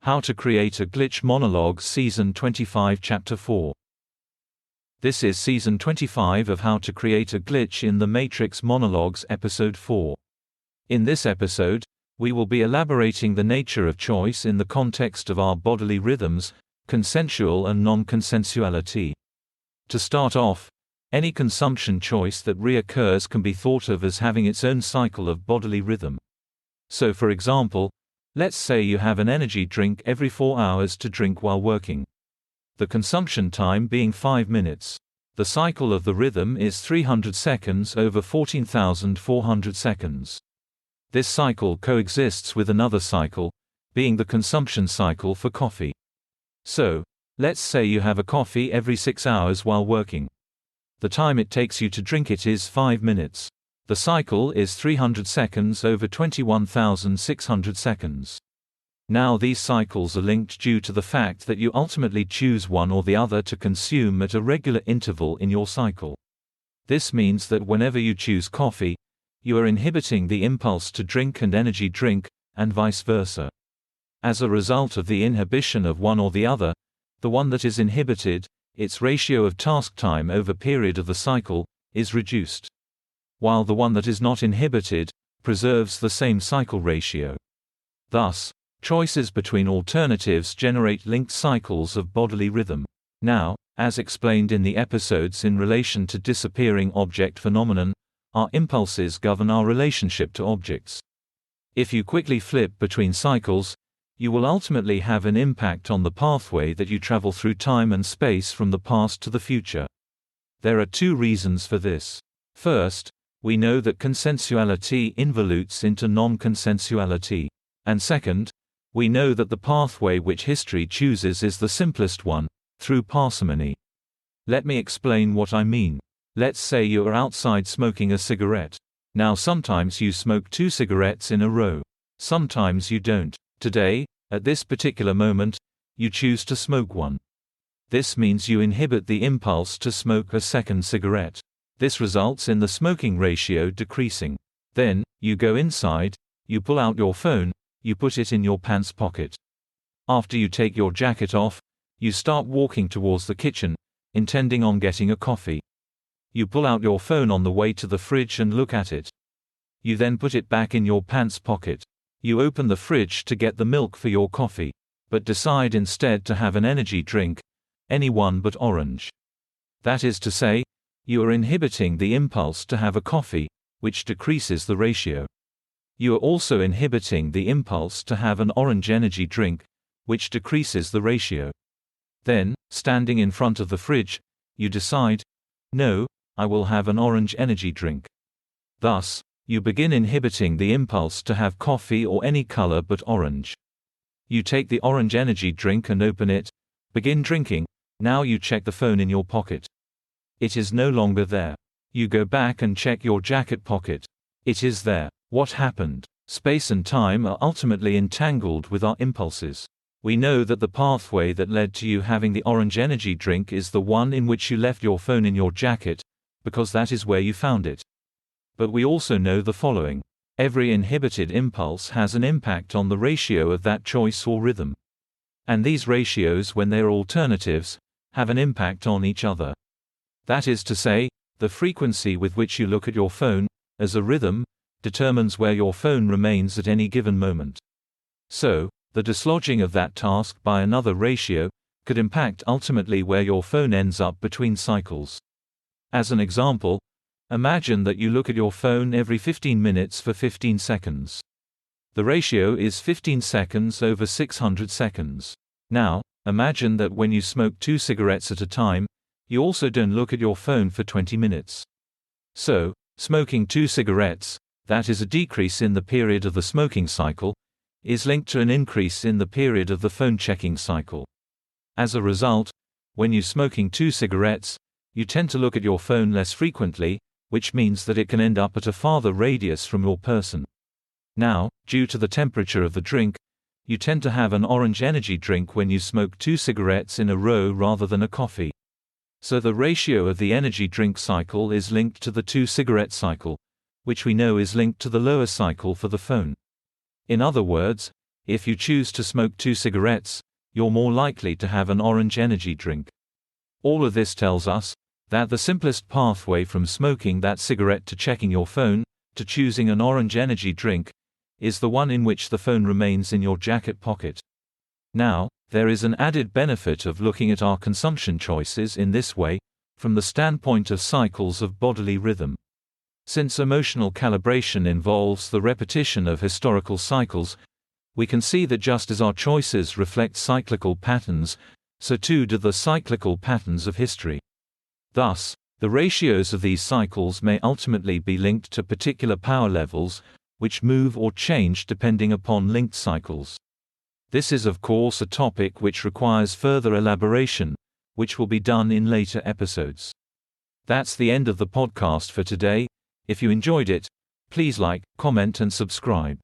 How to Create a Glitch Monologues Season 25 Chapter 4. This is Season 25 of How to Create a Glitch in the Matrix Monologues Episode 4. In this episode, we will be elaborating the nature of choice in the context of our bodily rhythms, consensual and non-consensuality. To start off, any consumption choice that reoccurs can be thought of as having its own cycle of bodily rhythm. So for example, let's say you have an energy drink every 4 hours to drink while working. The consumption time being 5 minutes. The cycle of the rhythm is 300 seconds over 14,400 seconds. This cycle coexists with another cycle, being the consumption cycle for coffee. So, let's say you have a coffee every 6 hours while working. The time it takes you to drink it is 5 minutes. The cycle is 300 seconds over 21,600 seconds. Now these cycles are linked due to the fact that you ultimately choose one or the other to consume at a regular interval in your cycle. This means that whenever you choose coffee, you are inhibiting the impulse to drink and energy drink, and vice versa. As a result of the inhibition of one or the other, the one that is inhibited, its ratio of task time over period of the cycle, is reduced, while the one that is not inhibited preserves the same cycle ratio. Thus, choices between alternatives generate linked cycles of bodily rhythm. Now, as explained in the episodes in relation to disappearing object phenomenon, our impulses govern our relationship to objects. If you quickly flip between cycles, you will ultimately have an impact on the pathway that you travel through time and space from the past to the future. There are two reasons for this. First, we know that consensuality involutes into non-consensuality. And second, we know that the pathway which history chooses is the simplest one, through parsimony. Let me explain what I mean. Let's say you are outside smoking a cigarette. Now sometimes you smoke 2 cigarettes in a row. Sometimes you don't. Today, at this particular moment, you choose to smoke one. This means you inhibit the impulse to smoke a second cigarette. This results in the smoking ratio decreasing. Then, you go inside, you pull out your phone, you put it in your pants pocket. After you take your jacket off, you start walking towards the kitchen, intending on getting a coffee. You pull out your phone on the way to the fridge and look at it. You then put it back in your pants pocket. You open the fridge to get the milk for your coffee, but decide instead to have an energy drink, any one but orange. That is to say, you are inhibiting the impulse to have a coffee, which decreases the ratio. You are also inhibiting the impulse to have an orange energy drink, which decreases the ratio. Then, standing in front of the fridge, you decide, no, I will have an orange energy drink. Thus, you begin inhibiting the impulse to have coffee or any color but orange. You take the orange energy drink and open it, begin drinking. Now you check the phone in your pocket. It is no longer there. You go back and check your jacket pocket. It is there. What happened? Space and time are ultimately entangled with our impulses. We know that the pathway that led to you having the orange energy drink is the one in which you left your phone in your jacket, because that is where you found it. But we also know the following. Every inhibited impulse has an impact on the ratio of that choice or rhythm. And these ratios, when they are alternatives, have an impact on each other. That is to say, the frequency with which you look at your phone, as a rhythm, determines where your phone remains at any given moment. So, the dislodging of that task by another ratio could impact ultimately where your phone ends up between cycles. As an example, imagine that you look at your phone every 15 minutes for 15 seconds. The ratio is 15 seconds over 600 seconds. Now, imagine that when you smoke 2 cigarettes at a time, you also don't look at your phone for 20 minutes. So, smoking 2 cigarettes, that is a decrease in the period of the smoking cycle, is linked to an increase in the period of the phone checking cycle. As a result, when you're smoking 2 cigarettes, you tend to look at your phone less frequently, which means that it can end up at a farther radius from your person. Now, due to the temperature of the drink, you tend to have an orange energy drink when you smoke 2 cigarettes in a row rather than a coffee. So the ratio of the energy drink cycle is linked to the 2 cigarette cycle, which we know is linked to the lower cycle for the phone. In other words, If you choose to smoke 2 cigarettes, you're more likely to have an orange energy drink. All of this tells us that the simplest pathway from smoking that cigarette to checking your phone, to choosing an orange energy drink, is the one in which the phone remains in your jacket pocket. Now, there is an added benefit of looking at our consumption choices in this way, from the standpoint of cycles of bodily rhythm. Since emotional calibration involves the repetition of historical cycles, we can see that just as our choices reflect cyclical patterns, so too do the cyclical patterns of history. Thus, the ratios of these cycles may ultimately be linked to particular power levels, which move or change depending upon linked cycles. This is of course a topic which requires further elaboration, which will be done in later episodes. That's the end of the podcast for today. If you enjoyed it, please like, comment and subscribe.